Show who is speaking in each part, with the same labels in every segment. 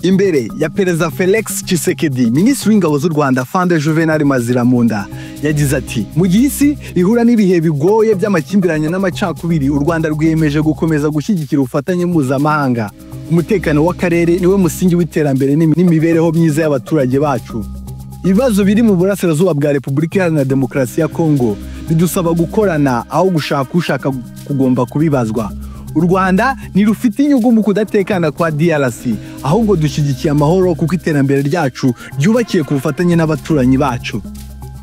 Speaker 1: Imbere ya Perezida Felix Tshisekedi, Minisitiri w'Ingabo z'u Rwanda Afande Juvenal Marizamunda yagize ati: mu gihe isi ihura n'ibihe bigoye by'amakimbirane n'amacakubiri, u Rwanda rwiyemeje gukomeza gushyigikira ubufatanye mpuzamahanga. Umutekano w'akarere niwe musingi w'iterambere n'imibereho myiza y'abaturage bacu. Ibibazo biri mu burasirazuba bwa Repubulika Iharanira Demokarasi ya Congo bidusaba gukorana aho ushaka kugomba kubibazwa. U Rwanda ni rufite inyungu mu kudatekana kwa DRC, ahubwo dushyigikiye amahoro kuko iterambere ryacu ryubakiye ku bufatanye n'abaturanyi bacu.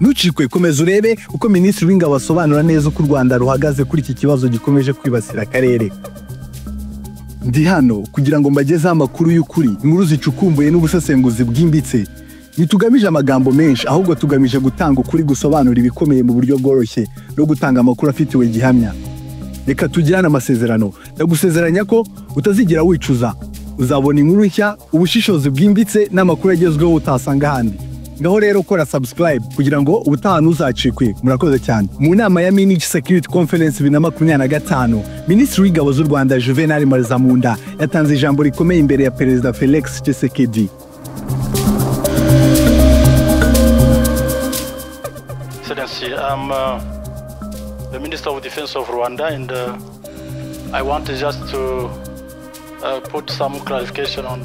Speaker 1: Ntucikwe, komeza urebe uko Minisitiri w'Ingabo asobanura neza uko u Rwanda ruhagaze kuri iki kibazo gikomeje kwibasira akarere. Ndi hano kugira ngo mbagezeho amakuru y'ukuri, inkuru zicukumbuye n'ubusesenguzi bwimbitse. Ntitugamije amagambo menshi, ahubwo tugamije gutanga ukuri gusobanura ibikomeye mu buryo bworoshye no gutanga amakuru afitiwe gihamya. Reka tugirane amasezerano. Ndagusezeranya ko utazigera wicuza. Uzabona inkuru nshya, ubushishozi bwimbitse n'amakuru agezweho utasanga ahandi. Ngaho rero kora subscribe kugira ngo ubutaha ntuzacikwe. Murakoze cyane. Mu nama ya Munich Security Conference 2025, Minisitiri w'Ingabo z'u Rwanda Juvenal Marizamunda yatanze ijambo rikomeye imbere ya Perezida Felix Tshisekedi.
Speaker 2: Excellency, I'm the Minister of Defense of Rwanda, and I want just to put some clarification on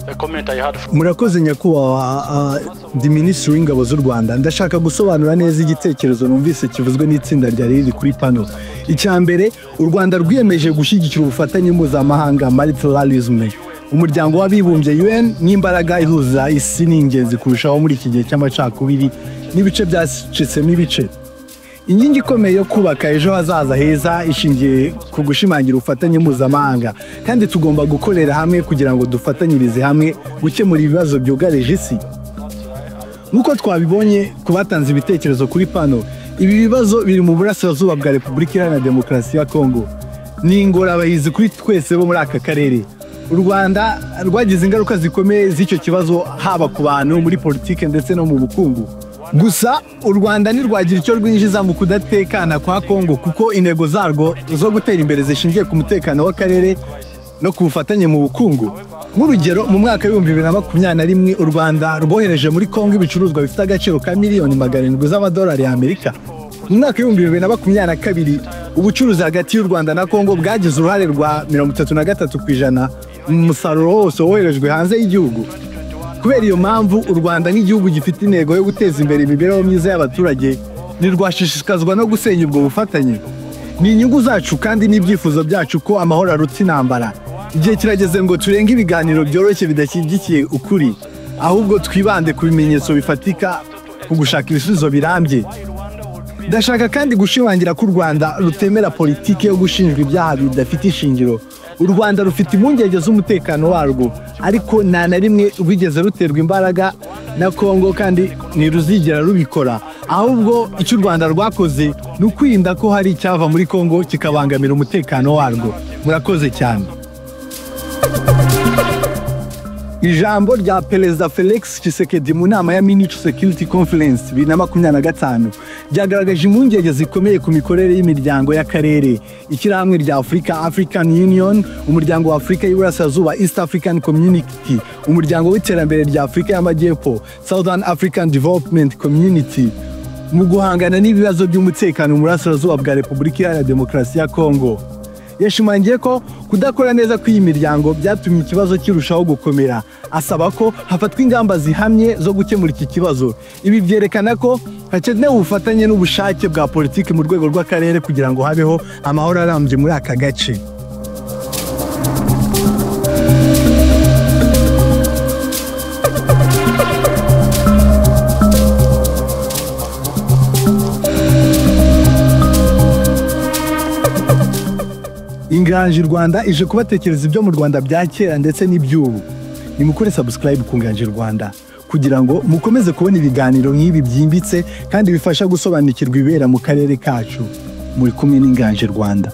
Speaker 2: a comment I had.
Speaker 1: Murakoze nyakubahwa, ndi Minisitiri w'Ingabo z'u Rwanda. Ndashaka gusobanura neza igitekerezo numvise kivuzwe n'itsinda rya riri kuri pano. Icyambere, u Rwanda rwiyemeje gushyigikira ubufatanye mpuzamahanga multilateralism. Umuryango w'abibumbye UN n'imbaraga ihuza isi ni ingenzi kurushaho muri iki gihe cy'amacakubiri n'ibice byacitsemo ibice. Ingingo ikomeye yo kubaka ejo hazaza heza ishingiye ku gushimangira ubufatanye mpuzamahanga, kandi tugomba gukorera hamwe kugira ngo dufatanyirize hamwe gukemura ibibazo byugarije isi. Nk'uko twabibonye ku batanze ibitekerezo kuri pano, ibi bibazo biri mu burasirazuba bwa Repubulika Iharanira Demokarasi ya Congo. Ni ingorabahizi kuri twese bo muri aka karere. U Rwanda rwagize ingaruka zikomeye z'icyo kibazo, haba ku bantu, muri politiki ndetse no mu bukungu. Gusa u Rwanda ntirwagira icyo rwinjiza mu kudatekana kwa Congo, kuko intego zarwo zo gutera imbere zishingiye ku mutekano w'akarere no ku bufatanye mu bukungu. Nk'urugero, mu mwaka wa 2021 u Rwanda rwohereje muri Congo ibicuruzwa bifite agaciro ka miliyoni 700 z'amadolari y'Amerika. Mu mwaka wa 2022 ubucuruzi hagati y'u Rwanda na Congo bwagize uruhare rwa 33% mu musaruro wose woherejwe hanze y'igihugu. Kubera iyo mpamvu, u Rwanda nk'igihugu gifite intego yo guteza imbere imibereho myiza y'abaturage, ntirwashishikazwa no gusenya ubwo bufatanye. Ni inyungu zacu kandi n'ibyifuzo byacu ko amahoro arutse intambara. Igihe kirageze ngo turenge ibiganiro byoroshye bidashyigikiye ukuri, ahubwo twibande ku bimenyetso bifatika, ku gushaka ibisubizo birambye. Ndashaka kandi gushimangira ko u Rwanda rutemera politiki yo gushinjwa ibyaha bidafite ishingiro. U Rwanda rufite impungenge z'umutekano warwo, ariko nta na rimwe rwigeze ruterwa imbaraga na Congo kandi ntiruzigera rubikora. Ahubwo icyo u Rwanda rwakoze ni ukwirinda ko hari icyava muri Congo kikabangamira umutekano warwo. Murakoze cyane. Ijambo rya Perezida Felix Tshisekedi mu nama ya Munich Security Conference 2025 ryagaragaje impungenge zikomeye ku mikorere y'imiryango y'akarere. Ishyirahamwe rya African Union, umuryango wa Afurika y'Iburasirazuba East African Community, umuryango w'iterambere rya Afurika y'Amajyepfo Southern African Development Community, mu guhangana n'ibibazo by'umutekano mu burasirazuba bwa Repubulika Iharanira Demokarasi ya Congo. Yashimangiye ko kudakora neza kw'iyi miryango byatumye ikibazo kirushaho gukomera. Asaba ko hafatwa ingamba zihamye zo gukemura iki kibazo. Ibi byerekana ko hakenewe ubufatanye n'ubushake bwa politiki mu rwego rw'akarere kugira ngo habeho amahoro arambye muri aka gace. Inganji Rwanda ije kubatekereza ibyo mu Rwanda bya kera ndetse n'iby'ubu. Nimukore subscribe ku Inganji Rwanda kugira ngo mukomeze kubona ibiganiro nk'ibi byimbitse kandi bifasha gusobanukirwa ibera mu karere kacu. Muri kumwe n'Inganji Rwanda.